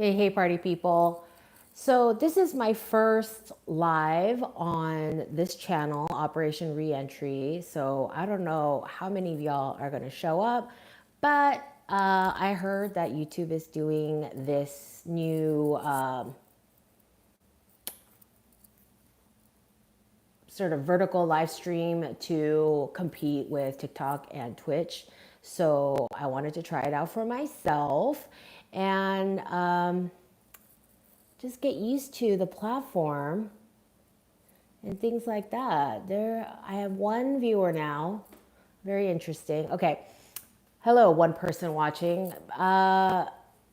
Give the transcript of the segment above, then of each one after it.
Hey, party people. So this is my first live on this channel, Operation Reentry. So I don't know how many of y'all are going to show up, but I heard that YouTube is doing this new sort of vertical live stream to compete with TikTok and Twitch. So I wanted to try it out for myself and just get used to the platform and things like that. I have one viewer now. Very interesting. Okay. Hello, one person watching.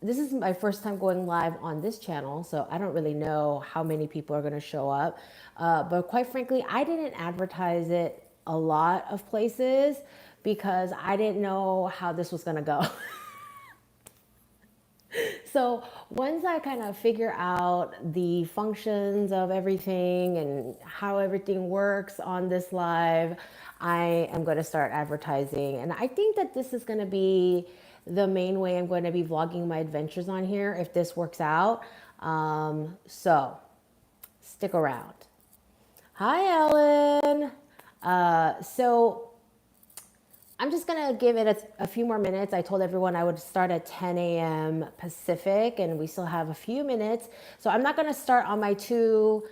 This is my first time going live on this channel, so I don't really know how many people are going to show up. But quite frankly, I didn't advertise it a lot of places because I didn't know how this was going to go. So once I kind of figure out the functions of everything and how everything works on this live, I am going to start advertising. And I think that this is going to be the main way I'm going to be vlogging my adventures on here if this works out. So stick around. Hi, Ellen. So I'm just going to give it a few more minutes. I told everyone I would start at 10 a.m. Pacific, and we still have a few minutes. So I'm not going to start on my two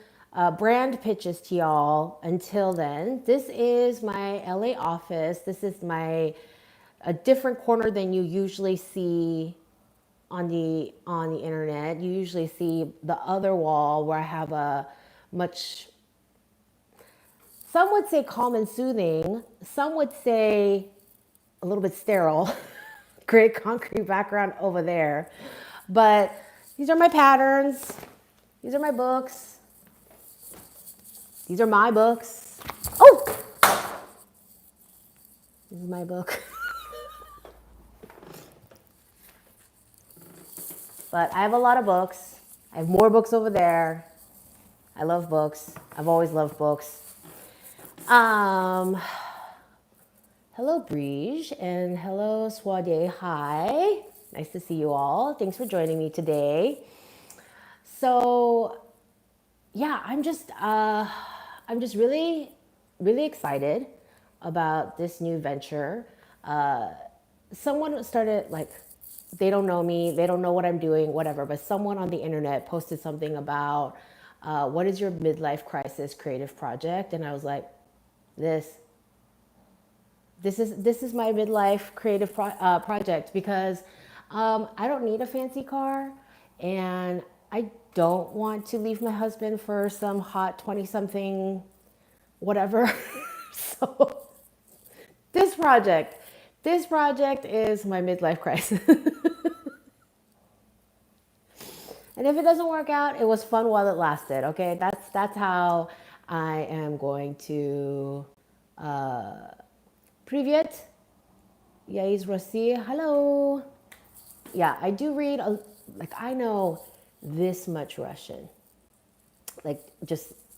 brand pitches to y'all until then. This is my LA office. This is a different corner than you usually see on the internet. You usually see the other wall where I have a much, some would say calm and soothing. Some would say a little bit sterile, great concrete background over there. But these are my patterns. These are my books. These are my books. Oh, this is my book. But I have a lot of books. I have more books over there. I love books. I've always loved books. Hello, Brige, and hello, Swade. Hi. Nice to see you all. Thanks for joining me today. So, yeah, I'm just really, really excited about this new venture. Someone started, like, they don't know me, they don't know what I'm doing, whatever, but someone on the internet posted something about what is your midlife crisis creative project? And I was like, this is my midlife creative project because I don't need a fancy car and I don't want to leave my husband for some hot 20-something whatever. So this project is my midlife crisis. And if it doesn't work out, it was fun while it lasted. Okay, that's how I am going to. Привет, я из России. Hello. Yeah, I do read. I know this much Russian.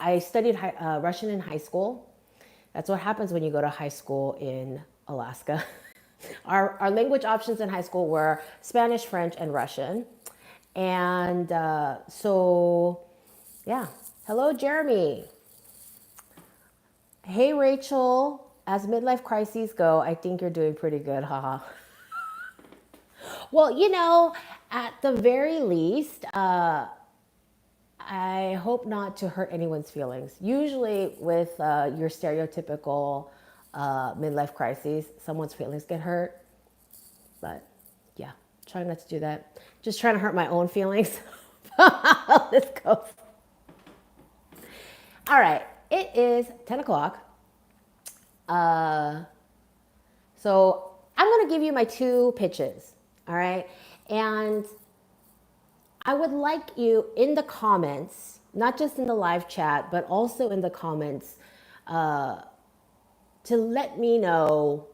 I studied Russian in high school. That's what happens when you go to high school in Alaska. Our language options in high school were Spanish, French, and Russian. And so, yeah. Hello, Jeremy. Hey, Rachel. As midlife crises go, I think you're doing pretty good, haha. Well, at the very least, I hope not to hurt anyone's feelings. Usually with your stereotypical midlife crises, someone's feelings get hurt. But yeah, trying not to do that. Just trying to hurt my own feelings. How this goes. All right, it is 10 o'clock. So I'm going to give you my two pitches. All right. And I would like you in the comments, not just in the live chat, but also in the comments, to let me know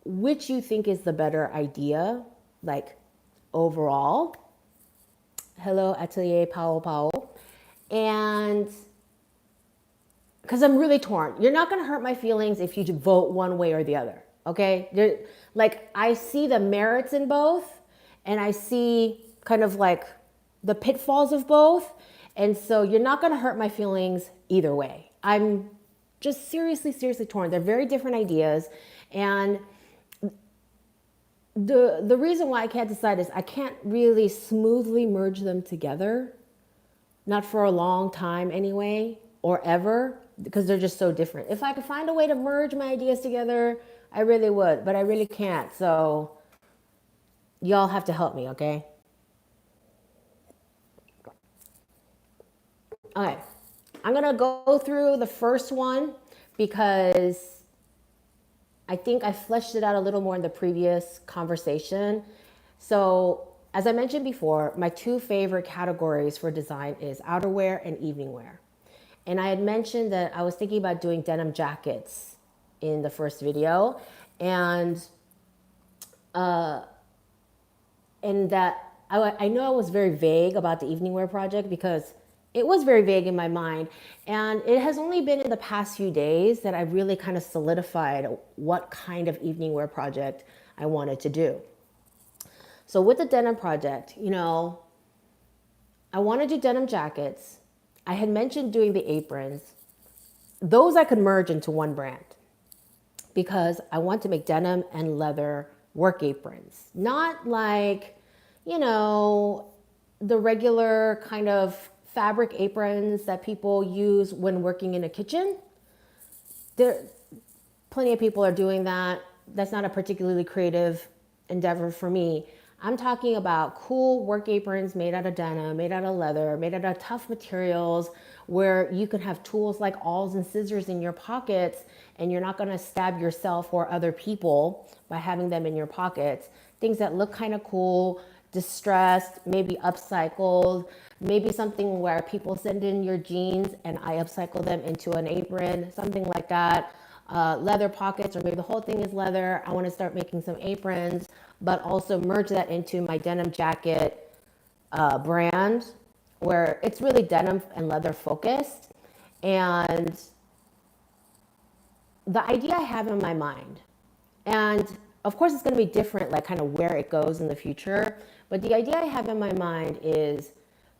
which you think is the better idea, like overall. Hello, Atelier Pao. And because I'm really torn. You're not going to hurt my feelings if you vote one way or the other. Okay? I see the merits in both, and I see kind of like the pitfalls of both. And so you're not going to hurt my feelings either way. I'm just seriously, seriously torn. They're very different ideas. And the reason why I can't decide is I can't really smoothly merge them together. Not for a long time anyway, or ever, because they're just so different. If I could find a way to merge my ideas together, I really would, but I really can't. So y'all have to help me, okay? Okay, I'm gonna go through the first one because I think I fleshed it out a little more in the previous conversation. So as I mentioned before, my two favorite categories for design is outerwear and evening wear. And I had mentioned that I was thinking about doing denim jackets in the first video, and that I know I was very vague about the evening wear project because it was very vague in my mind. And it has only been in the past few days that I really kind of solidified what kind of evening wear project I wanted to do. So with the denim project, I want to do denim jackets. I had mentioned doing the aprons. Those I could merge into one brand because I want to make denim and leather work aprons. Not like, the regular kind of fabric aprons that people use when working in a kitchen. Plenty of people are doing that. That's not a particularly creative endeavor for me. I'm talking about cool work aprons made out of denim, made out of leather, made out of tough materials where you can have tools like awls and scissors in your pockets and you're not going to stab yourself or other people by having them in your pockets. Things that look kind of cool, distressed, maybe upcycled, maybe something where people send in your jeans and I upcycle them into an apron, something like that. Leather pockets, or maybe the whole thing is leather. I want to start making some aprons, but also merge that into my denim jacket brand where it's really denim and leather focused. And the idea I have in my mind, and of course it's going to be different, like kind of where it goes in the future, but the idea I have in my mind is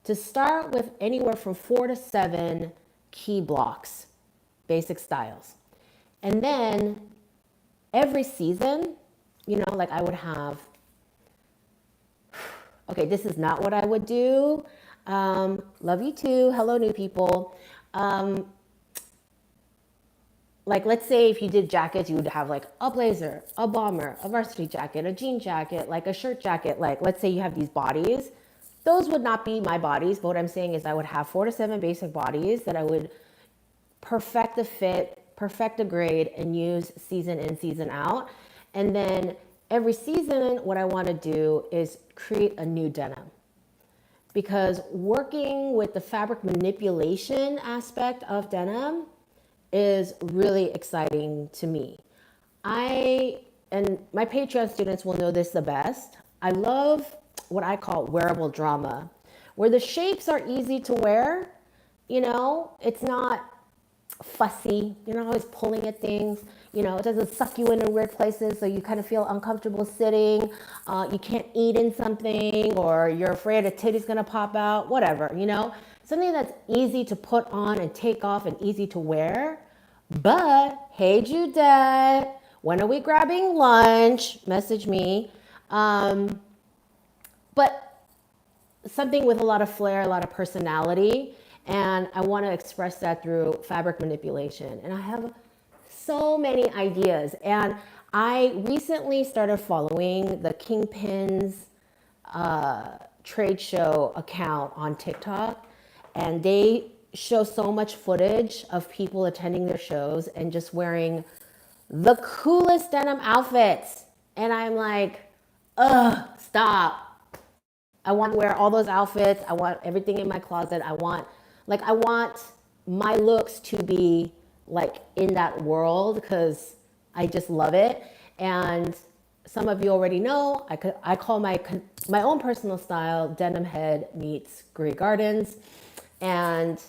to start with anywhere from 4 to 7 key blocks, basic styles. And then every season, like I would have, okay, this is not what I would do. Love you too. Hello, new people. Like, let's say if you did jackets, you would have like a blazer, a bomber, a varsity jacket, a jean jacket, like a shirt jacket. Like, let's say you have these bodies. Those would not be my bodies. But what I'm saying is I would have 4 to 7 basic bodies that I would perfect the fit, perfect the grade, and use season in, season out. And then every season, what I want to do is create a new denim. Because working with the fabric manipulation aspect of denim is really exciting to me. And my Patreon students will know this the best. I love what I call wearable drama, where the shapes are easy to wear. It's not fussy. You're not always pulling at things. It doesn't suck you in weird places, so you kind of feel uncomfortable sitting. You can't eat in something, or you're afraid a titty's gonna pop out. Whatever, something that's easy to put on and take off and easy to wear. But hey, Judette, when are we grabbing lunch? Message me. But something with a lot of flair, a lot of personality. And I want to express that through fabric manipulation. And I have so many ideas. And I recently started following the Kingpins trade show account on TikTok. And they show so much footage of people attending their shows and just wearing the coolest denim outfits. And I'm like, stop. I want to wear all those outfits. I want everything in my closet. I want my looks to be like in that world because I just love it. And some of you already know, I call my own personal style Denim Head meets Grey Gardens. And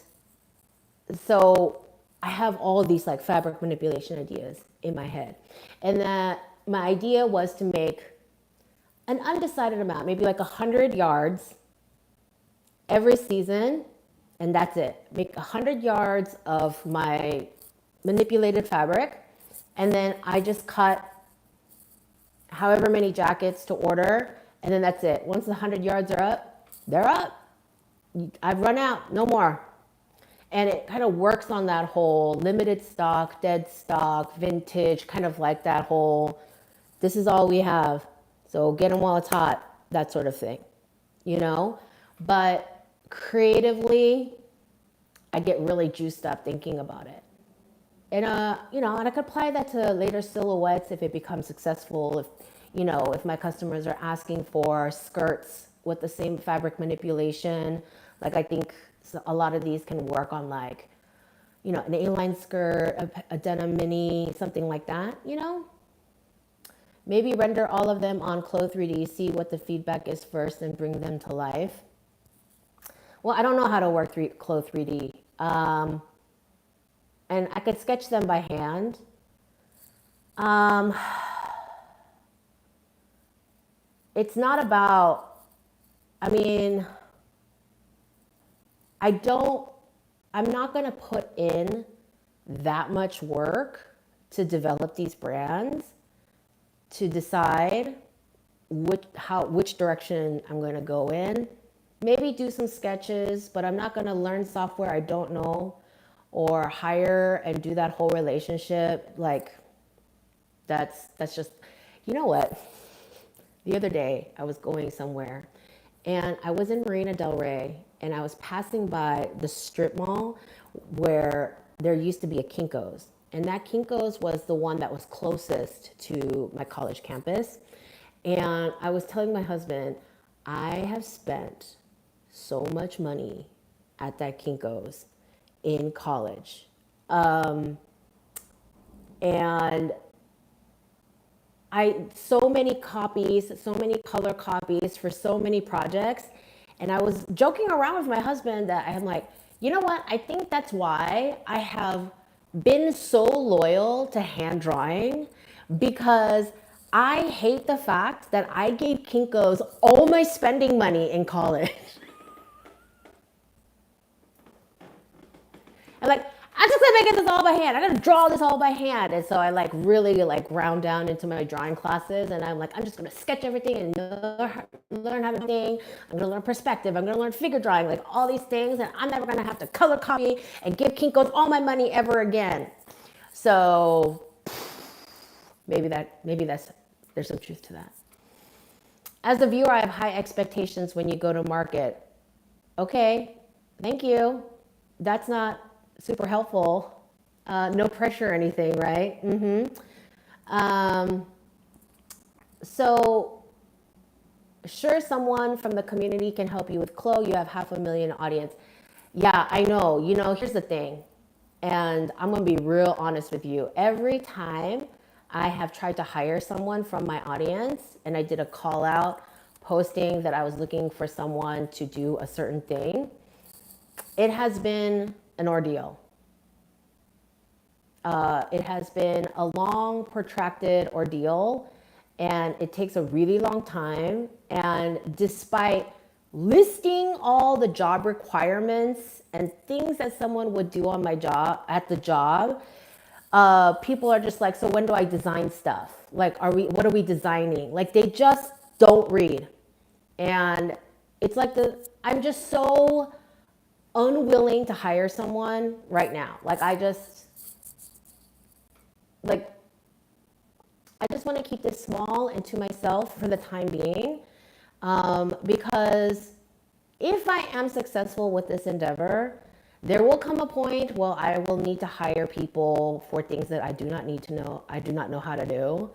so I have all these like fabric manipulation ideas in my head. And that my idea was to make an undecided amount, maybe like 100 yards every season, and that's it. Make 100 yards of my manipulated fabric, and then I just cut however many jackets to order, and then that's it. Once the 100 yards are up, they're up. I've run out, no more. And it kind of works on that whole limited stock, dead stock, vintage, kind of like that whole, this is all we have, so get them while it's hot, that sort of thing, you know? But creatively, I get really juiced up thinking about it. And, you know, and I could apply that to later silhouettes if it becomes successful. If, you know, if my customers are asking for skirts with the same fabric manipulation, like I think a lot of these can work on like, you know, an A-line skirt, a denim mini, something like that, you know? Maybe render all of them on Clo 3D, see what the feedback is first and bring them to life. Well, I don't know how to work Clo 3D. And I could sketch them by hand. It's not about, I mean, I'm not going to put in that much work to develop these brands to decide which direction I'm going to go in. Maybe do some sketches, but I'm not going to learn software I don't know or hire and do that whole relationship. Like that's just, you know what? The other day I was going somewhere and I was in Marina Del Rey and I was passing by the strip mall where there used to be a Kinko's. And that Kinko's was the one that was closest to my college campus. And I was telling my husband, I have spent so much money at that Kinko's in college. And so many copies, so many color copies for so many projects. And I was joking around with my husband that I'm like, you know what? I think that's why I have been so loyal to hand drawing, because I hate the fact that I gave Kinko's all my spending money in college. I'm like, I'm just gonna make this all by hand. I'm gonna draw this all by hand. And so I like really like round down into my drawing classes, and I'm like, I'm just gonna sketch everything and learn how to think. I'm gonna learn perspective. I'm gonna learn figure drawing, like all these things, and I'm never gonna have to color copy and give Kinko's all my money ever again. So maybe there's some truth to that. As a viewer, I have high expectations when you go to market. Okay, thank you. That's not super helpful. No pressure or anything, right? So sure, someone from the community can help you with Clo. You have 500,000 audience. Yeah, I know. You know, here's the thing. And I'm going to be real honest with you. Every time I have tried to hire someone from my audience and I did a call out posting that I was looking for someone to do a certain thing, it has been an ordeal. It has been a long, protracted ordeal, and it takes a really long time. And despite listing all the job requirements and things that someone would do on my job, at the job, people are just like, so when do I design stuff? Like, what are we designing? Like, they just don't read. And it's like I'm just so unwilling to hire someone right now. Like, I just want to keep this small and to myself for the time being. Because if I am successful with this endeavor, there will come a point where I will need to hire people for things that I do not know how to do.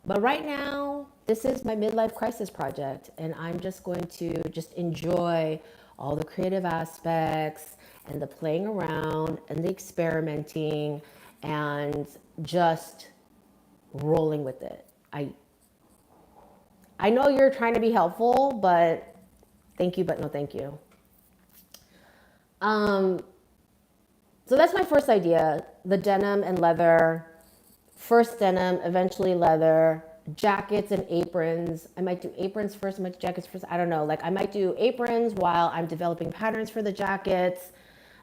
But right now, this is my midlife crisis project, and I'm just going to just enjoy all the creative aspects and the playing around and the experimenting and just rolling with it. I know you're trying to be helpful, but thank you, but no thank you. So that's my first idea, the denim and leather. First denim, eventually leather, jackets and aprons. I might do aprons first, I might do jackets first. I don't know. Like I might do aprons while I'm developing patterns for the jackets.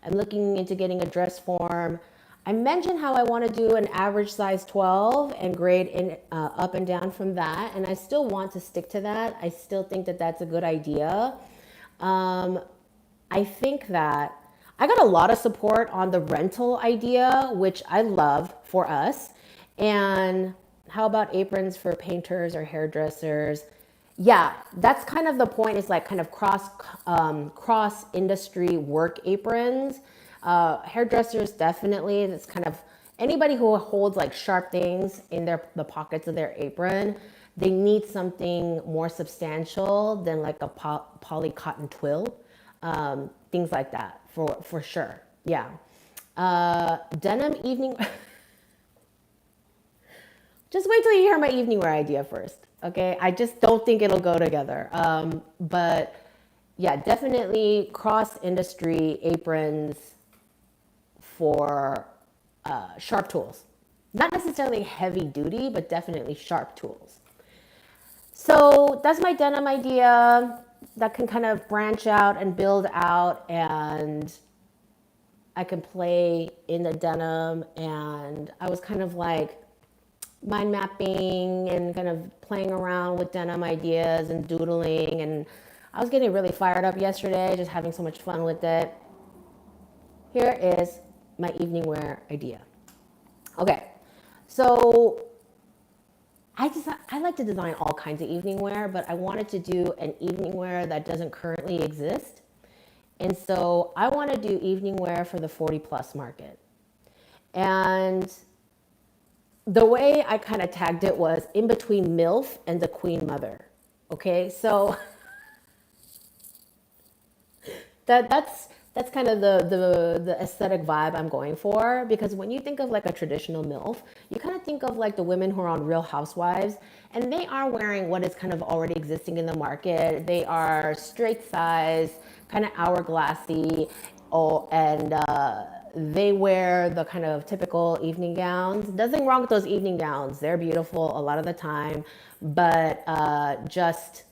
I'm looking into getting a dress form. I mentioned how I want to do an average size 12 and grade in up and down from that. And I still want to stick to that. I still think that that's a good idea. I think that I got a lot of support on the rental idea, which I love for us. And how about aprons for painters or hairdressers? Yeah, that's kind of the point. Is like kind of cross industry work aprons. Hairdressers definitely. It's kind of anybody who holds like sharp things in the pockets of their apron. They need something more substantial than like a poly cotton twill, things like that for sure. Yeah, denim evening. Just wait till you hear my evening wear idea first. Okay, I just don't think it'll go together. But yeah, definitely cross industry aprons for sharp tools. Not necessarily heavy duty, but definitely sharp tools. So that's my denim idea that can kind of branch out and build out, and I can play in the denim. And I was kind of like mind mapping and kind of playing around with denim ideas and doodling, and I was getting really fired up yesterday, just having so much fun with it. Here is my evening wear idea. Okay, so I like to design all kinds of evening wear, but I wanted to do an evening wear that doesn't currently exist. And so I want to do evening wear for the 40 plus market. And the way I kind of tagged it was in between MILF and the Queen Mother. Okay, so that's kind of the aesthetic vibe I'm going for, because when you think of like a traditional MILF, you kind of think of like the women who are on Real Housewives, and they are wearing what is kind of already existing in the market. They are straight size, kind of hourglassy, and they wear the kind of typical evening gowns. Nothing wrong with those evening gowns. They're beautiful a lot of the time, but just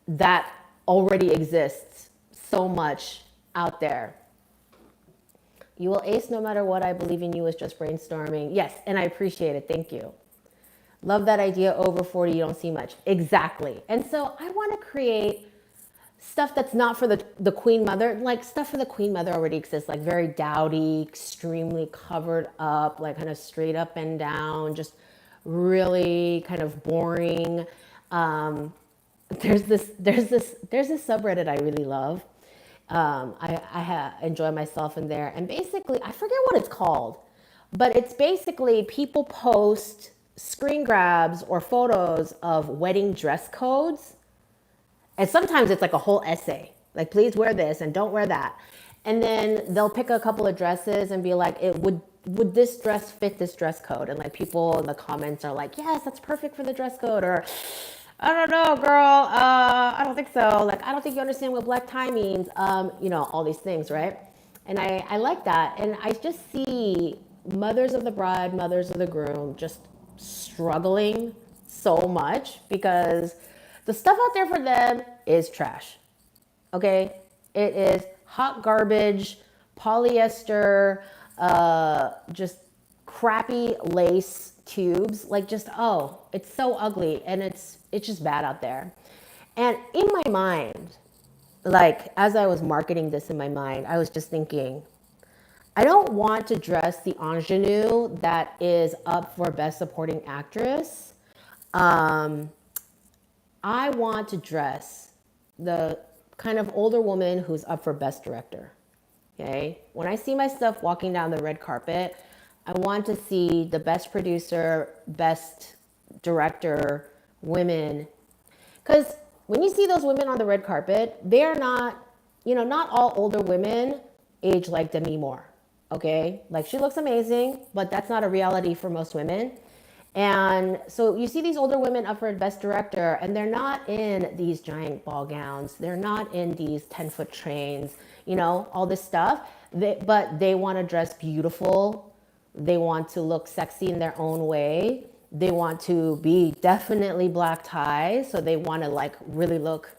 that already exists so much out there. You will ace no matter what. I believe in you is just brainstorming. Yes, and I appreciate it. Thank you. Love that idea. Over 40, you don't see much. Exactly. And so I want to create stuff that's not for the Queen Mother. Like stuff for the Queen Mother already exists, like very dowdy, extremely covered up, like kind of straight up and down, just really kind of boring. There's this subreddit I really love. I enjoy myself in there, and basically I forget what it's called, but it's basically people post screen grabs or photos of wedding dress codes. And sometimes it's like a whole essay, like please wear this and don't wear that. And then they'll pick a couple of dresses and be like, would this dress fit this dress code? And like people in the comments are like, yes, that's perfect for the dress code. Or I don't know, girl. I don't think so. Like, I don't think you understand what black tie means. All these things, right? And I like that. And I just see mothers of the bride, mothers of the groom just struggling so much because the stuff out there for them is trash. Okay? It is hot garbage, polyester, just crappy lace tubes. Like just, it's so ugly, and it's just bad out there. And in my mind, like as I was marketing this in my mind, I was just thinking, I don't want to dress the ingenue that is up for Best Supporting Actress. I want to dress the kind of older woman who's up for Best Director. Okay? When I see my stuff walking down the red carpet, I want to see the best producer, best director, women. Because when you see those women on the red carpet, they are not, not all older women age like Demi Moore. Okay? Like she looks amazing, but that's not a reality for most women. And so you see these older women up for Best Director, and they're not in these giant ball gowns. They're not in these 10-foot trains, all this stuff. But they want to dress beautiful. They want to look sexy in their own way. They want to be definitely black ties, so they want to like really look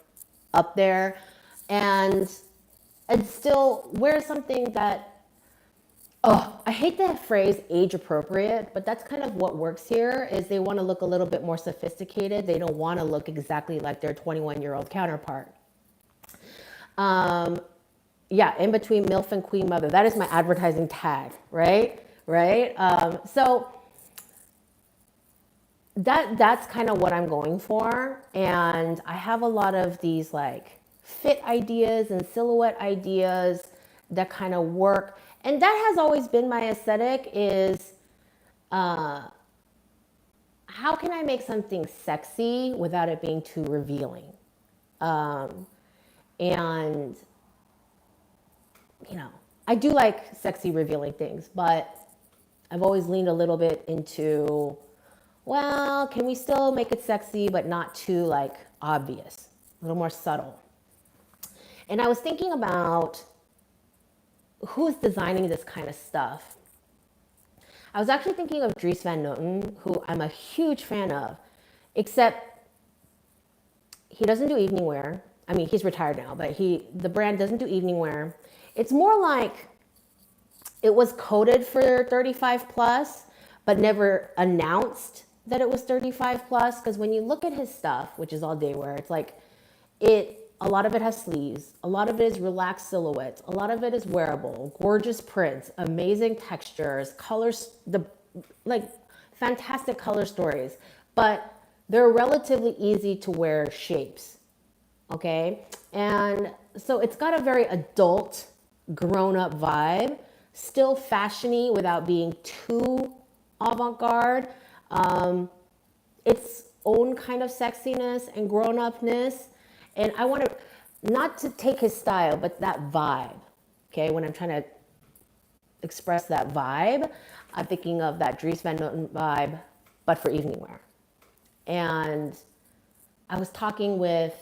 up there, and still wear something that, oh, I hate that phrase age appropriate, but that's kind of what works here. Is they want to look a little bit more sophisticated. They don't want to look exactly like their 21-year-old counterpart. Yeah, in between MILF and Queen Mother. That is my advertising tag, right? Right. So that's kind of what I'm going for. And I have a lot of these like fit ideas and silhouette ideas that kind of work. And that has always been my aesthetic is how can I make something sexy without it being too revealing? And, you know, I do like sexy revealing things, but I've always leaned a little bit into, well, can we still make it sexy, but not too like obvious, a little more subtle? And I was thinking about who's designing this kind of stuff. I was actually thinking of Dries Van Noten, who I'm a huge fan of, except he doesn't do evening wear. I mean, he's retired now, but the brand doesn't do evening wear. It's more like it was coded for 35 plus, but never announced that it was 35 plus. Because when you look at his stuff, which is all day wear, it's like a lot of it has sleeves. A lot of it is relaxed silhouettes. A lot of it is wearable, gorgeous prints, amazing textures, colors, like fantastic color stories, but they're relatively easy to wear shapes. Okay. And so it's got a very adult, grown up vibe, still fashiony without being too avant-garde. Its own kind of sexiness and grown-upness. And I want to, not to take his style, but that vibe. Okay, when I'm trying to express that vibe, I'm thinking of that Dries Van Noten vibe, but for evening wear. And I was talking with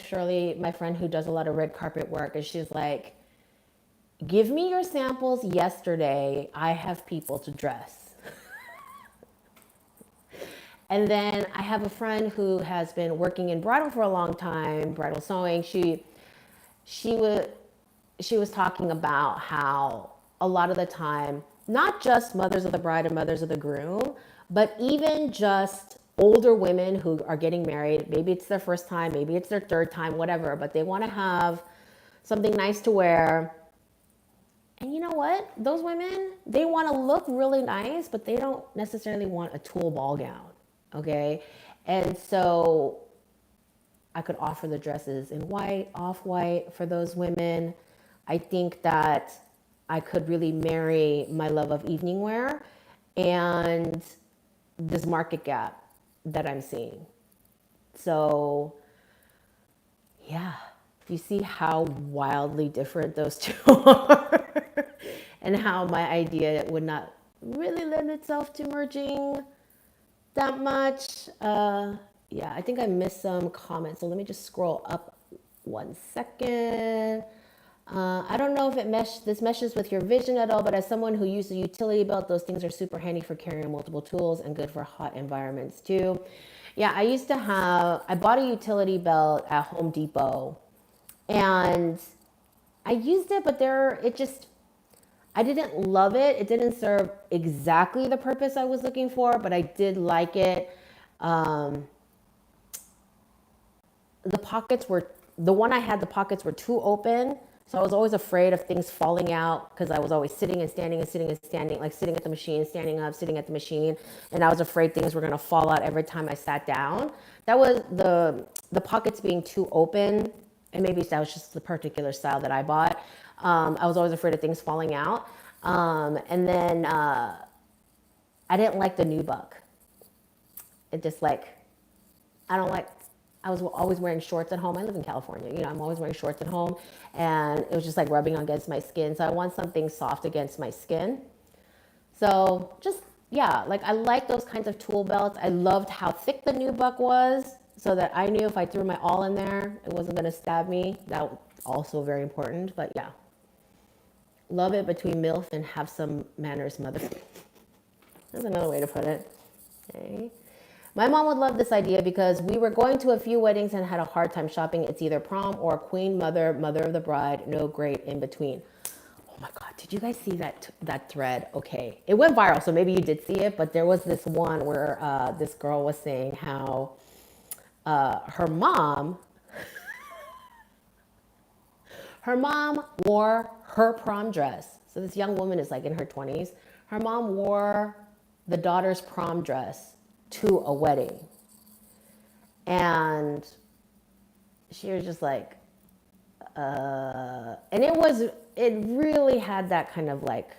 Shirley, my friend who does a lot of red carpet work, and she's like, give me your samples yesterday. I have people to dress. And then I have a friend who has been working in bridal for a long time, bridal sewing. She was talking about how a lot of the time, not just mothers of the bride and mothers of the groom, but even just older women who are getting married, maybe it's their first time, maybe it's their third time, whatever, but they want to have something nice to wear. And you know what? Those women, they want to look really nice, but they don't necessarily want a tulle ball gown. Okay. And so I could offer the dresses in white, off-white for those women. I think that I could really marry my love of evening wear and this market gap that I'm seeing. So yeah, you see how wildly different those two are and how my idea would not really lend itself to merging that much. Yeah, I think I missed some comments. So let me just scroll up 1 second. I don't know if this meshes with your vision at all, but as someone who uses a utility belt, those things are super handy for carrying multiple tools and good for hot environments too. Yeah, I bought a utility belt at Home Depot and I used it, but I didn't love it. It didn't serve exactly the purpose I was looking for, but I did like it. The one I had, the pockets were too open. So I was always afraid of things falling out because I was always sitting and standing and sitting and standing, like sitting at the machine, standing up, sitting at the machine. And I was afraid things were going to fall out every time I sat down. That was the pockets being too open. And maybe that was just the particular style that I bought. I was always afraid of things falling out. And then I didn't like the nubuck. It just I was always wearing shorts at home. I live in California. I'm always wearing shorts at home. And it was just like rubbing against my skin. So I want something soft against my skin. So just, yeah, like I like those kinds of tool belts. I loved how thick the nubuck was so that I knew if I threw my all in there, it wasn't going to stab me. That was also very important. But yeah. Love it between MILF and have some manners mother. That's another way to put it. Okay. My mom would love this idea because we were going to a few weddings and had a hard time shopping. It's either prom or queen, mother, mother of the bride, no great in between. Oh my God, did you guys see that thread? Okay, it went viral, so maybe you did see it, but there was this one where this girl was saying how her mom wore her prom dress. So this young woman is like in her 20s. Her mom wore the daughter's prom dress to a wedding. And she was just like, and it really had that kind of like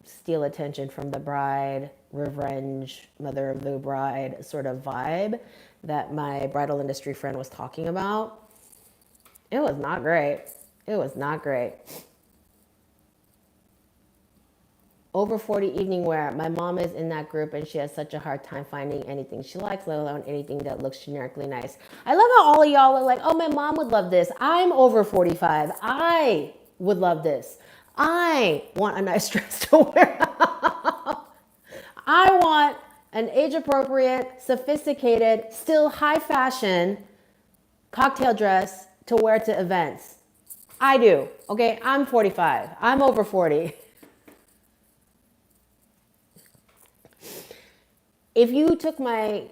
steal attention from the bride, revenge, mother of the bride sort of vibe that my bridal industry friend was talking about. It was not great. It was not great. Over 40 evening wear. My mom is in that group and she has such a hard time finding anything she likes, let alone anything that looks generically nice. I love how all of y'all were like, oh, my mom would love this. I'm over 45. I would love this. I want a nice dress to wear. I want an age appropriate, sophisticated, still high fashion cocktail dress to wear to events. I do. Okay, I'm 45. I'm over 40. If you took my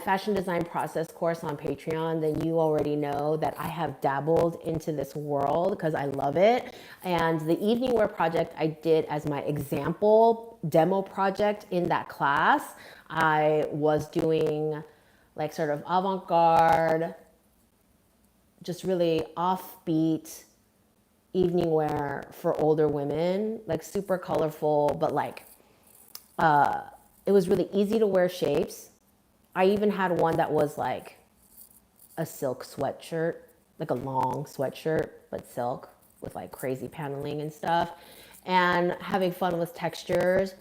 fashion design process course on Patreon, then you already know that I have dabbled into this world because I love it. And the evening wear project I did as my example demo project in that class, I was doing like sort of avant-garde, just really offbeat evening wear for older women, like super colorful, but like it was really easy to wear shapes. I even had one that was like a silk sweatshirt, like a long sweatshirt, but silk with like crazy paneling and stuff. And having fun with textures,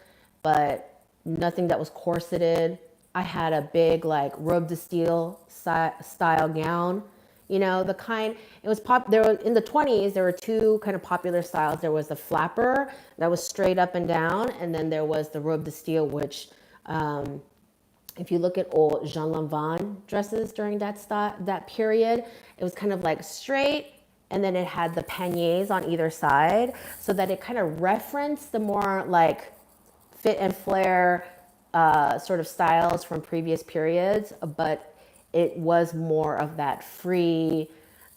but nothing that was corseted. I had a big like robe de style style gown. You know, the kind, it was there was in the 20s, there were two kind of popular styles. There was the flapper that was straight up and down, and then there was the robe de style, which if you look at old Jean Lanvin dresses during that period, it was kind of like straight, and then it had the panniers on either side, so that it kind of referenced the more like fit and flare sort of styles from previous periods, but it was more of that free,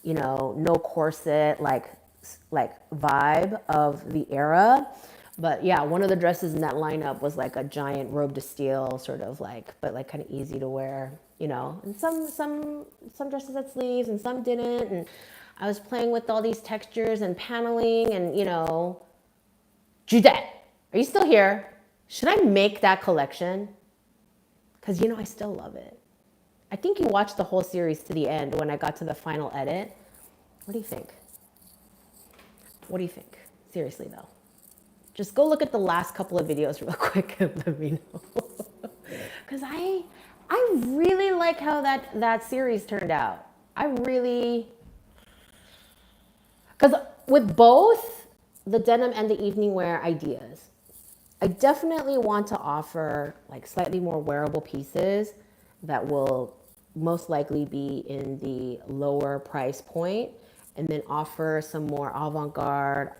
you know, no corset, like vibe of the era. But yeah, one of the dresses in that lineup was like a giant robe de style, sort of like, but like kind of easy to wear, you know. And some dresses had sleeves and some didn't. And I was playing with all these textures and paneling, and you know, Judette, are you still here? Should I make that collection? Because you know, I still love it. I think you watched the whole series to the end when I got to the final edit. What do you think? What do you think? Seriously though. Just go look at the last couple of videos real quick and let me know. Because I really like how that series turned out. I really, because with both the denim and the evening wear ideas, I definitely want to offer like slightly more wearable pieces that will most likely be in the lower price point, and then offer some more avant-garde,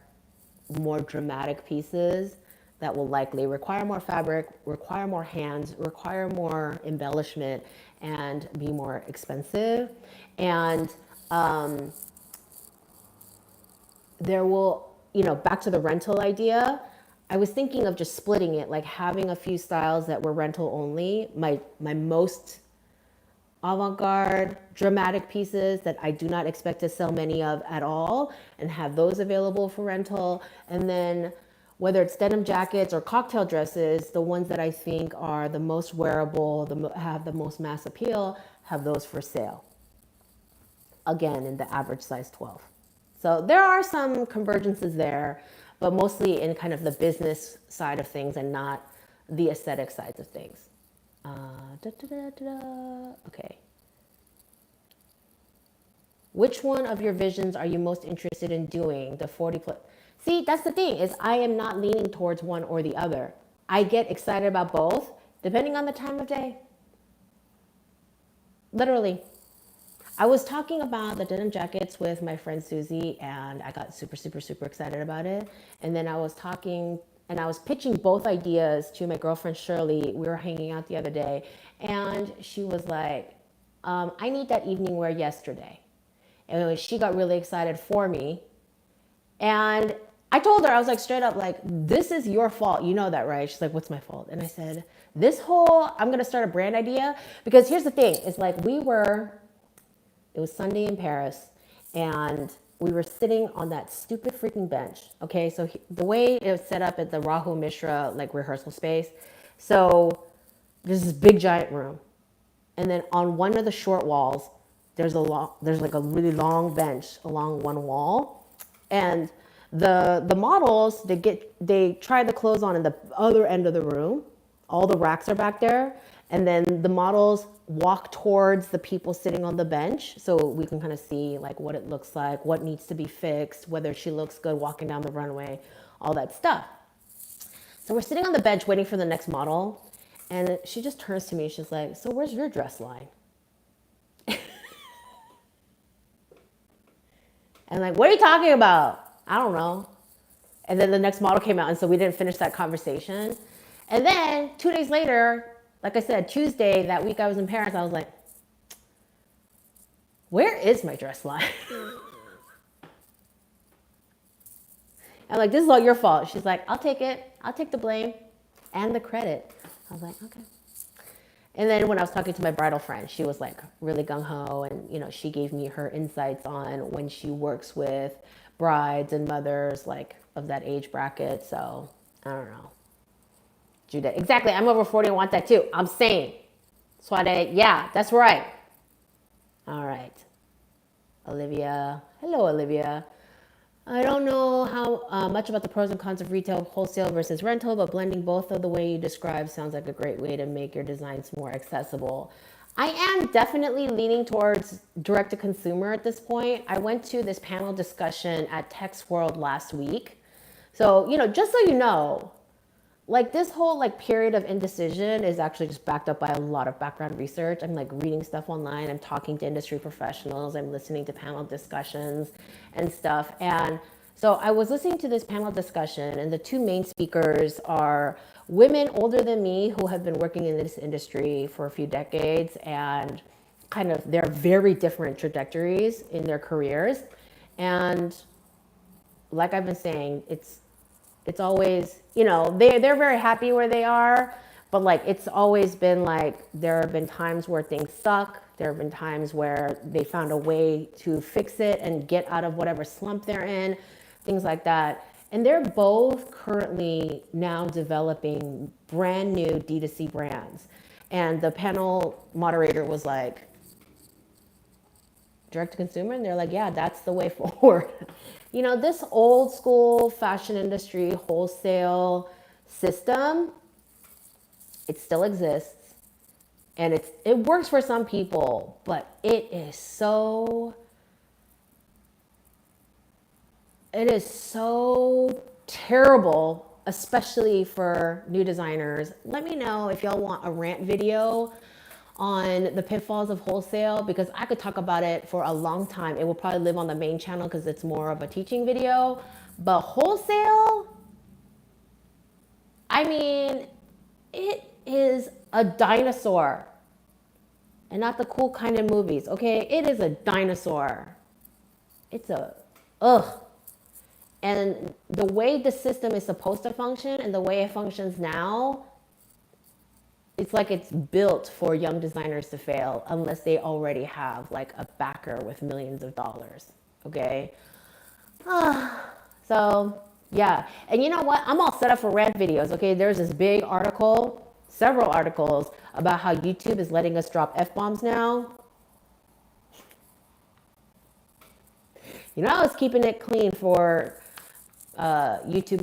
more dramatic pieces that will likely require more fabric, require more hands, require more embellishment, and be more expensive. And there will, you know, back to the rental idea, I was thinking of just splitting it, like having a few styles that were rental only, my most avant-garde, dramatic pieces that I do not expect to sell many of at all, and have those available for rental. And then whether it's denim jackets or cocktail dresses, the ones that I think are the most wearable, have the most mass appeal, have those for sale. Again, in the average size 12. So there are some convergences there, but mostly in kind of the business side of things and not the aesthetic sides of things. Okay. Which one of your visions are you most interested in doing? The 40 plus. See, that's the thing, is I am not leaning towards one or the other. I get excited about both. depending on the time of day. Literally. I was talking about the denim jackets with my friend Susie, and I got super, super, super excited about it. And then I was talking and I was pitching both ideas to my girlfriend Shirley. We were hanging out the other day, and she was like, I need that evening wear yesterday. And she got really excited for me. And I told her, I was like, straight up, like, this is your fault. You know that, right? She's like, what's my fault? And I said, I'm going to start a brand idea. Because here's the thing. It's like it was Sunday in Paris, and we were sitting on that stupid freaking bench. Okay, so the way it was set up at the Rahul Mishra like rehearsal space, so there's this big giant room, and then on one of the short walls, there's like a really long bench along one wall, and the models they try the clothes on in the other end of the room. All the racks are back there, and then the models walk towards the people sitting on the bench so we can kind of see like what it looks like, what needs to be fixed, whether she looks good walking down the runway, all that stuff. So we're sitting on the bench waiting for the next model, and she just turns to me. She's like, so where's your dress line? And like, what are you talking about? I don't know. And then the next model came out, and so we didn't finish that conversation. And then 2 days later, like I said, Tuesday, that week I was in Paris, I was like, where is my dress line? I'm like, this is all your fault. She's like, I'll take it. I'll take the blame and the credit. I was like, okay. And then when I was talking to my bridal friend, she was like really gung-ho, and she gave me her insights on when she works with brides and mothers like of that age bracket. So I don't know. Judah, exactly. I'm over 40 and want that too. I'm saying. Yeah, that's right. All right. Olivia. Hello, Olivia. I don't know how much about the pros and cons of retail, wholesale versus rental, but blending both of the way you describe sounds like a great way to make your designs more accessible. I am definitely leaning towards direct to consumer at this point. I went to this panel discussion at Tex World last week. So, just so you know, like this whole like period of indecision is actually just backed up by a lot of background research. I'm like reading stuff online. I'm talking to industry professionals. I'm listening to panel discussions and stuff. And so I was listening to this panel discussion, and the two main speakers are women older than me who have been working in this industry for a few decades, and kind of their very different trajectories in their careers. And like I've been saying, it's always, they're very happy where they are, but like it's always been like there have been times where things suck. There have been times where they found a way to fix it and get out of whatever slump they're in, things like that. And they're both currently now developing brand new D2C brands. And the panel moderator was like, direct to consumer? And they're like, yeah, that's the way forward. This old school fashion industry wholesale system, it still exists, and it works for some people, but it is so terrible, especially for new designers. Let me know if y'all want a rant video on the pitfalls of wholesale, because I could talk about it for a long time. It will probably live on the main channel because it's more of a teaching video. But wholesale, I mean, it is a dinosaur. And not the cool kind of movies, okay? It is a dinosaur. It's ugh. And the way the system is supposed to function and the way it functions now, it's like it's built for young designers to fail unless they already have like a backer with millions of dollars, okay? So, yeah. And you know what? I'm all set up for rant videos, okay? There's this big article, several articles about how YouTube is letting us drop F-bombs now. I was keeping it clean for YouTube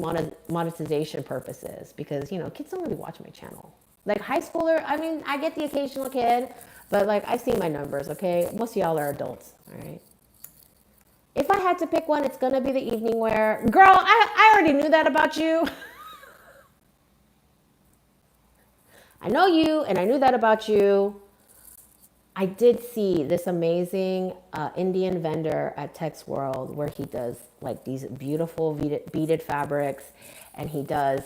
monetization purposes because, kids don't really watch my channel. Like high schooler, I mean, I get the occasional kid, but like I've seen my numbers, okay? Most of y'all are adults, all right? If I had to pick one, it's gonna be the evening wear. Girl, I already knew that about you. I know you and I knew that about you. I did see this amazing Indian vendor at Tex World where he does like these beautiful beaded fabrics, and he does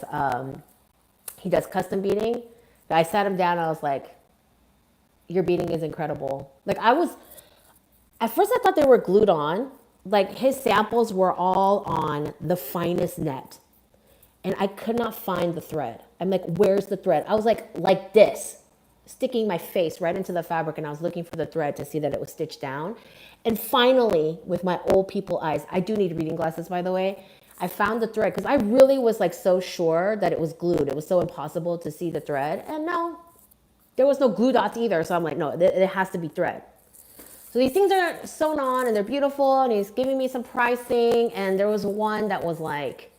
custom beading. I sat him down and I was like, your beading is incredible. Like at first I thought they were glued on. Like his samples were all on the finest net. And I could not find the thread. I'm like, where's the thread? I was like this, sticking my face right into the fabric, and I was looking for the thread to see that it was stitched down. And finally, with my old people eyes, I do need reading glasses, by the way, I found the thread because I really was like so sure that it was glued. It was so impossible to see the thread. And no, there was no glue dots either. So I'm like, no, it has to be thread. So these things are sewn on and they're beautiful, and he's giving me some pricing. And there was one that was like,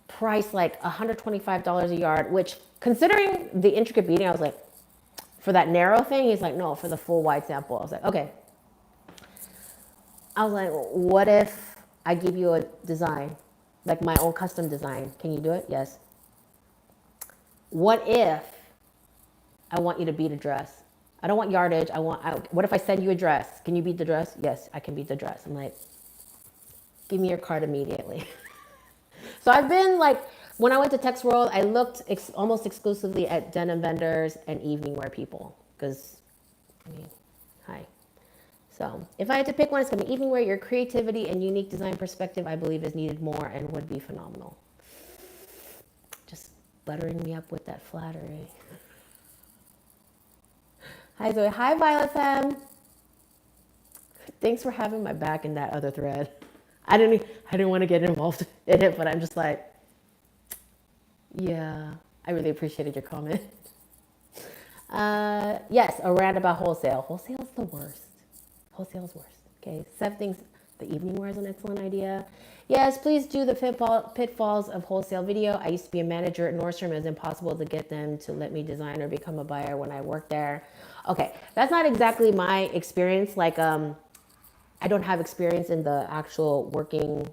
price like $125 a yard, which considering the intricate beading, I was like, for that narrow thing, he's like, no, for the full wide sample. I was like, okay. I was like, what if I give you a design, like my own custom design? Can you do it? Yes. What if I want you to bead a dress? I don't want yardage. What if I send you a dress? Can you bead the dress? Yes, I can bead the dress. I'm like, give me your card immediately. So I've been like, when I went to Tex World, I looked almost exclusively at denim vendors and evening wear people. Because, I mean, hi. So if I had to pick one, it's going to be evening wear. Your creativity and unique design perspective, I believe, is needed more and would be phenomenal. Just buttering me up with that flattery. Hi, Zoe. Hi, Violet Femme. Thanks for having my back in that other thread. I didn't want to get involved in it, but I'm just like, yeah, I really appreciated your comment. Yes, a rant about wholesale. Wholesale is the worst. Wholesale is worst. Okay, 7 things. The evening wear is an excellent idea. Yes, please do the pitfalls of wholesale video. I used to be a manager at Nordstrom. It was impossible to get them to let me design or become a buyer when I worked there. Okay, that's not exactly my experience. Like, I don't have experience in the actual working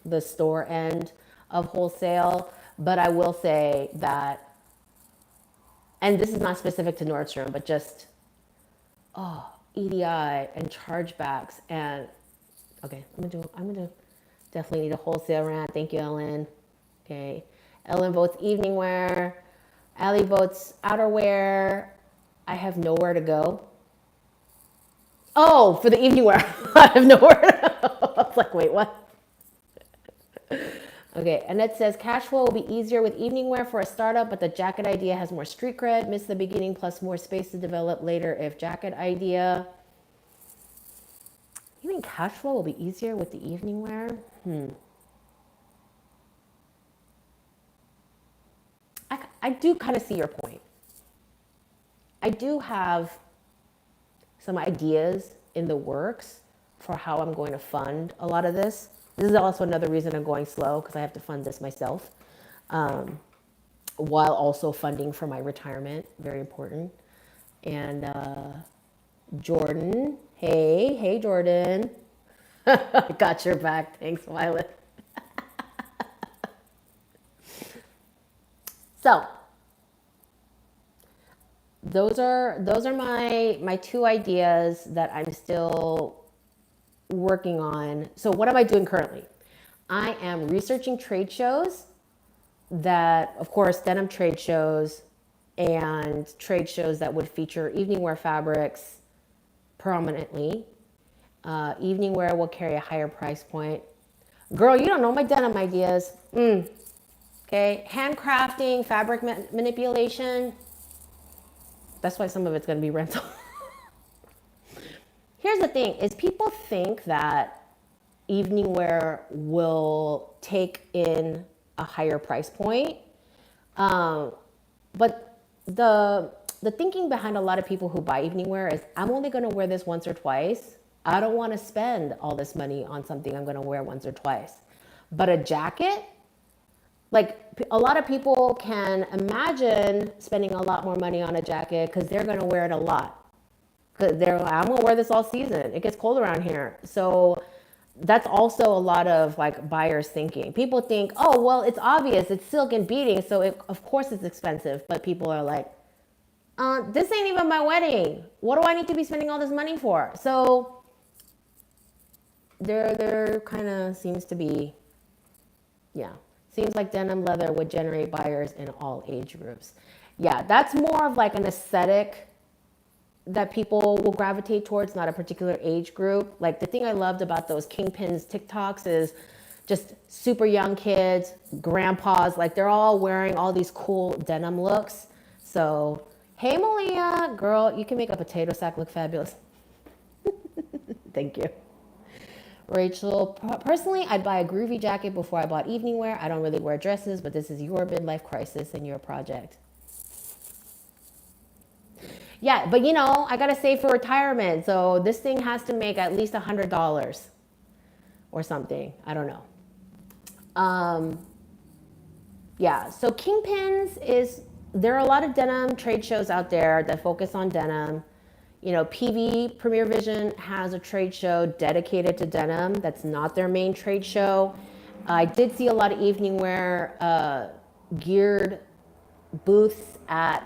the store end of wholesale, but I will say that, and this is not specific to Nordstrom, but just, EDI and chargebacks and, okay, I'm gonna definitely need a wholesale rant. Thank you, Ellen. Okay, Ellen votes evening wear. Allie votes outerwear. I have nowhere to go. Oh, for the evening wear. I have nowhere to go. I was like, wait, what? Okay, Annette says, cash flow will be easier with evening wear for a startup, but the jacket idea has more street cred. Miss the beginning plus more space to develop later if jacket idea. You think cash flow will be easier with the evening wear? I do kind of see your point. I do have some ideas in the works for how I'm going to fund a lot of this. This is also another reason I'm going slow, because I have to fund this myself, while also funding for my retirement. Very important. And Jordan, hey Jordan. Got your back. Thanks, Violet. So those are my 2 ideas that I'm still working on. So what am I doing currently? I am researching trade shows that, of course, denim trade shows and trade shows that would feature evening wear fabrics prominently. Evening wear will carry a higher price point. Girl, you don't know my denim ideas. Okay, handcrafting, fabric manipulation. That's why some of it's going to be rental. Here's the thing, is people think that evening wear will take in a higher price point. But the thinking behind a lot of people who buy evening wear is, I'm only going to wear this once or twice. I don't want to spend all this money on something I'm going to wear once or twice. But a jacket, like a lot of people can imagine spending a lot more money on a jacket because they're going to wear it a lot. Because they're like, I'm going to wear this all season. It gets cold around here. So that's also a lot of like buyers thinking. People think, oh, well, it's obvious. It's silk and beading. So of course it's expensive. But people are like, This ain't even my wedding. What do I need to be spending all this money for? So there kind of seems to be, yeah, seems like denim leather would generate buyers in all age groups. Yeah, that's more of like an aesthetic that people will gravitate towards, not a particular age group. Like the thing I loved about those Kingpins TikToks is just super young kids, grandpas, like they're all wearing all these cool denim looks. So, hey Malia, girl, you can make a potato sack look fabulous. Thank you. Rachel, personally, I'd buy a groovy jacket before I bought evening wear. I don't really wear dresses, but this is your midlife crisis and your project. Yeah, but you know, I gotta save for retirement, so this thing has to make at least $100 or something. I don't know. Yeah, so Kingpins is, there are a lot of denim trade shows out there that focus on denim. You know, PV, Premier Vision, has a trade show dedicated to denim. That's not their main trade show. I did see a lot of evening wear geared booths at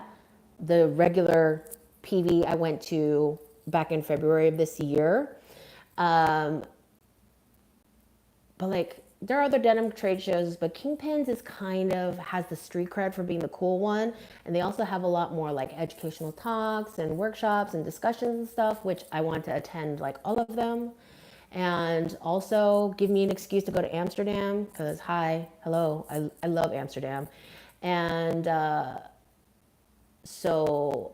the regular PV I went to back in February of this year. But like, there are other denim trade shows, but Kingpins is kind of has the street cred for being the cool one. And they also have a lot more like educational talks and workshops and discussions and stuff, which I want to attend like all of them. And also give me an excuse to go to Amsterdam because hello, I love Amsterdam. And so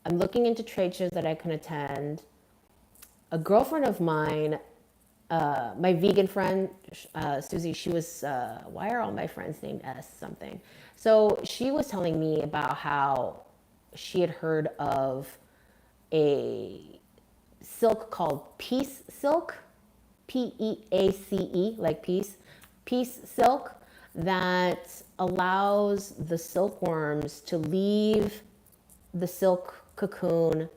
I'm looking into trade shows that I can attend. A girlfriend of mine, my vegan friend, Susie, she was, why are all my friends named S something? So she was telling me about how she had heard of a silk called Peace Silk, Peace, like peace silk, that allows the silkworms to leave the silk cocoon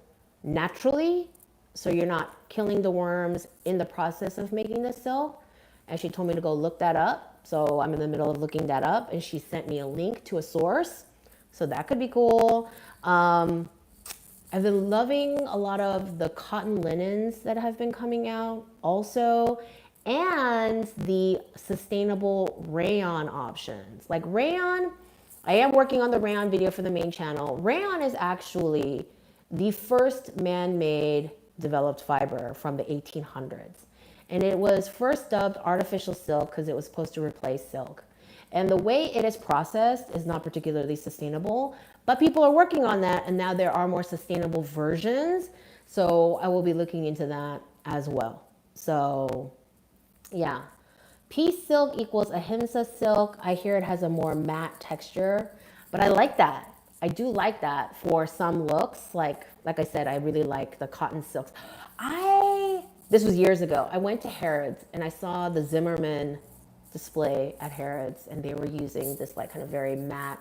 naturally, so you're not killing the worms in the process of making the silk. And she told me to go look that up. So I'm in the middle of looking that up, and she sent me a link to a source. So that could be cool. I've been loving a lot of the cotton linens that have been coming out also, and the sustainable rayon options. Like rayon, I am working on the rayon video for the main channel. Rayon is actually the first man-made developed fiber from the 1800s. And it was first dubbed artificial silk because it was supposed to replace silk. And the way it is processed is not particularly sustainable, but people are working on that, and now there are more sustainable versions. So I will be looking into that as well. So yeah, Peace silk equals ahimsa silk. I hear it has a more matte texture, but I like that. I do like that for some looks. Like I said, I really like the cotton silks. This was years ago. I went to Harrods and I saw the Zimmerman display at Harrods, and they were using this like kind of very matte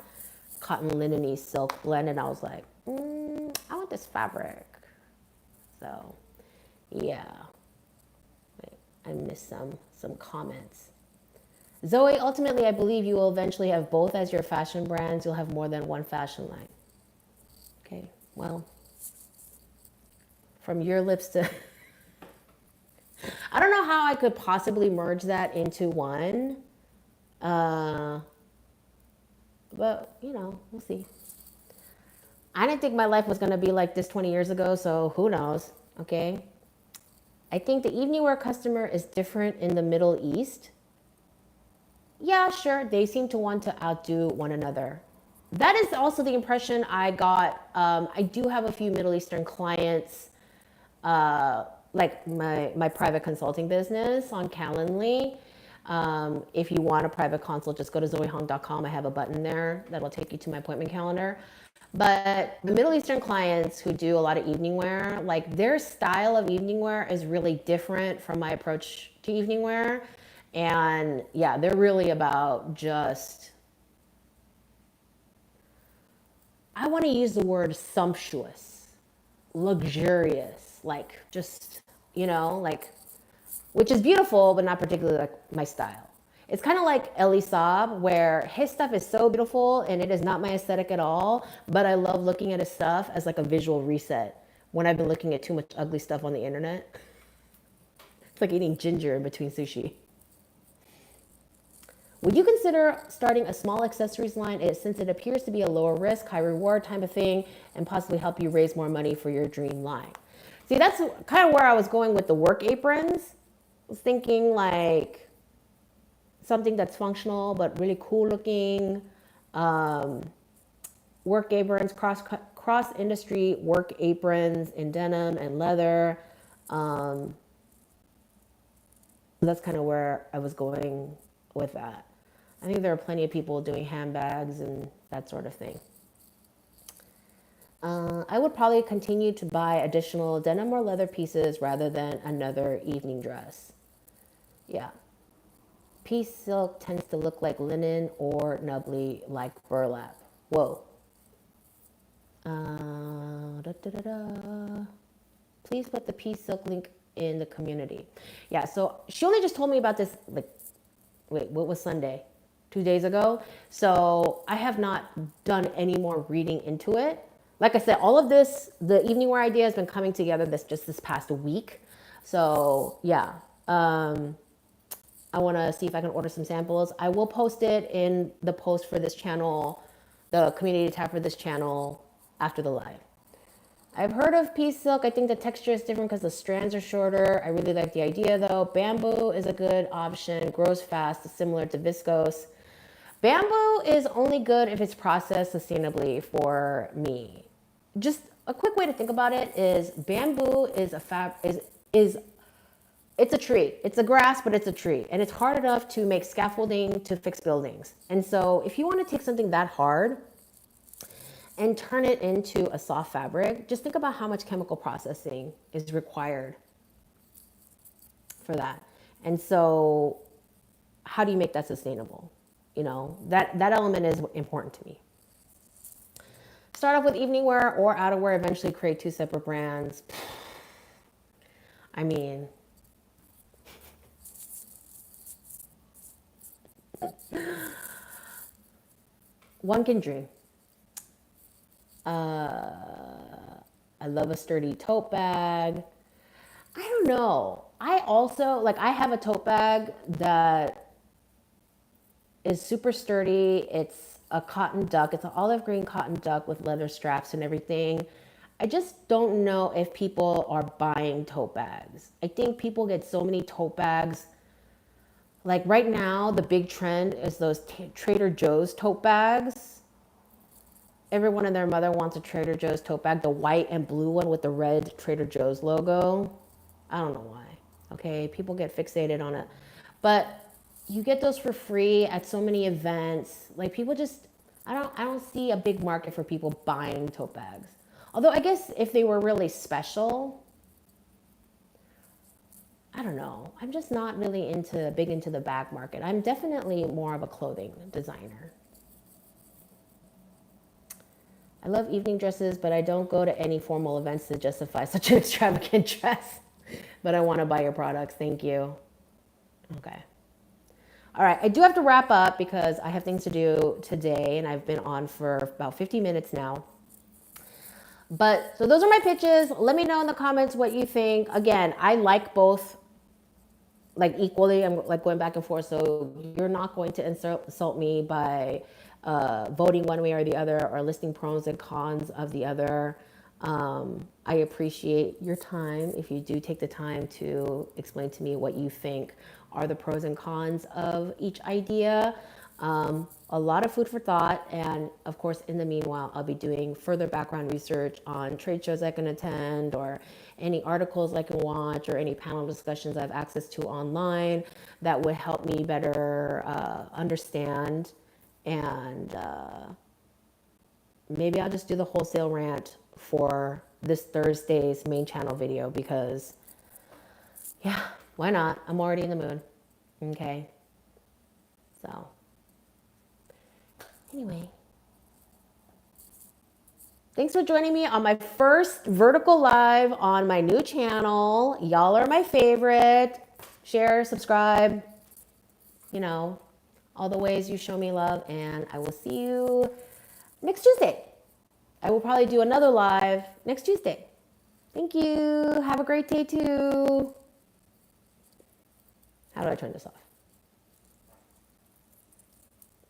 cotton linen-y silk blend, and I was like, I want this fabric. So yeah, wait, I missed some comments. Zoe, ultimately, I believe you will eventually have both as your fashion brands. You'll have more than one fashion line. Okay, well, from your lips to I don't know how I could possibly merge that into one. But, you know, we'll see. I didn't think my life was going to be like this 20 years ago, so who knows, okay? I think the evening wear customer is different in the Middle East. Yeah, sure, they seem to want to outdo one another. That is also the impression I got. I do have a few Middle Eastern clients, like my private consulting business on Calendly. If you want a private consult, just go to zoehong.com. I have a button there that'll take you to my appointment calendar. But the Middle Eastern clients who do a lot of evening wear, like their style of evening wear is really different from my approach to evening wear. And yeah, they're really about just, I want to use the word sumptuous, luxurious, like just, you know, like, which is beautiful, but not particularly like my style. It's kind of like Elie Saab, where his stuff is so beautiful and it is not my aesthetic at all, but I love looking at his stuff as like a visual reset when I've been looking at too much ugly stuff on the internet. It's like eating ginger in between sushi. Would you consider starting a small accessories line since it appears to be a lower risk, high reward type of thing and possibly help you raise more money for your dream line? See, that's kind of where I was going with the work aprons. I was thinking like something that's functional but really cool looking. Work aprons, cross industry work aprons in denim and leather. That's kind of where I was going with that. I think there are plenty of people doing handbags and that sort of thing. I would probably continue to buy additional denim or leather pieces rather than another evening dress. Yeah. Piece silk tends to look like linen or nubbly like burlap. Whoa. Please put the piece silk link in the community. Yeah, so she only just told me about this, like, wait, what was Sunday? 2 days ago. So I have not done any more reading into it. Like I said, all of this, the evening wear idea has been coming together this past week. So yeah, I want to see if I can order some samples. I will post it in the post for this channel, the community tab for this channel after the live. I've heard of piece silk. I think the texture is different because the strands are shorter. I really like the idea though. Bamboo is a good option, grows fast, similar to viscose. Bamboo is only good if it's processed sustainably for me. Just a quick way to think about it is bamboo is it's a tree. It's a grass, but it's a tree. And it's hard enough to make scaffolding to fix buildings. And so if you want to take something that hard and turn it into a soft fabric, just think about how much chemical processing is required for that. And so how do you make that sustainable? You know, that element is important to me. Start off with evening wear or outerwear, eventually create 2 separate brands. I mean, one can dream. I love a sturdy tote bag. I don't know. I also, like, I have a tote bag that is super sturdy. It's a cotton duck. It's an olive green cotton duck with leather straps and everything. I just don't know if people are buying tote bags. I think people get so many tote bags. Like right now, the big trend is those Trader Joe's tote bags. Everyone and their mother wants a Trader Joe's tote bag, the white and blue one with the red Trader Joe's logo. I don't know why. Okay, people get fixated on it. But you get those for free at so many events. Like people just, I don't see a big market for people buying tote bags. Although I guess if they were really special, I don't know. I'm just not really big into the bag market. I'm definitely more of a clothing designer. I love evening dresses, but I don't go to any formal events to justify such an extravagant dress. But I want to buy your products. Thank you. Okay. All right. I do have to wrap up because I have things to do today, and I've been on for about 50 minutes now. But so those are my pitches. Let me know in the comments what you think. Again, I like both like equally. I'm like going back and forth. So you're not going to insult me by voting one way or the other or listing pros and cons of the other. I appreciate your time if you do take the time to explain to me what you think are the pros and cons of each idea. A lot of food for thought. And of course, in the meanwhile, I'll be doing further background research on trade shows I can attend or any articles I can watch or any panel discussions I have access to online that would help me better understand. And maybe I'll just do the wholesale rant for this Thursday's main channel video because, yeah, why not? I'm already in the mood. Okay. So, anyway. Thanks for joining me on my first vertical live on my new channel. Y'all are my favorite. Share, subscribe. you know, all the ways you show me love. And I will see you next Tuesday. I will probably do another live next Tuesday. Thank you. Have a great day too. How do I turn this off?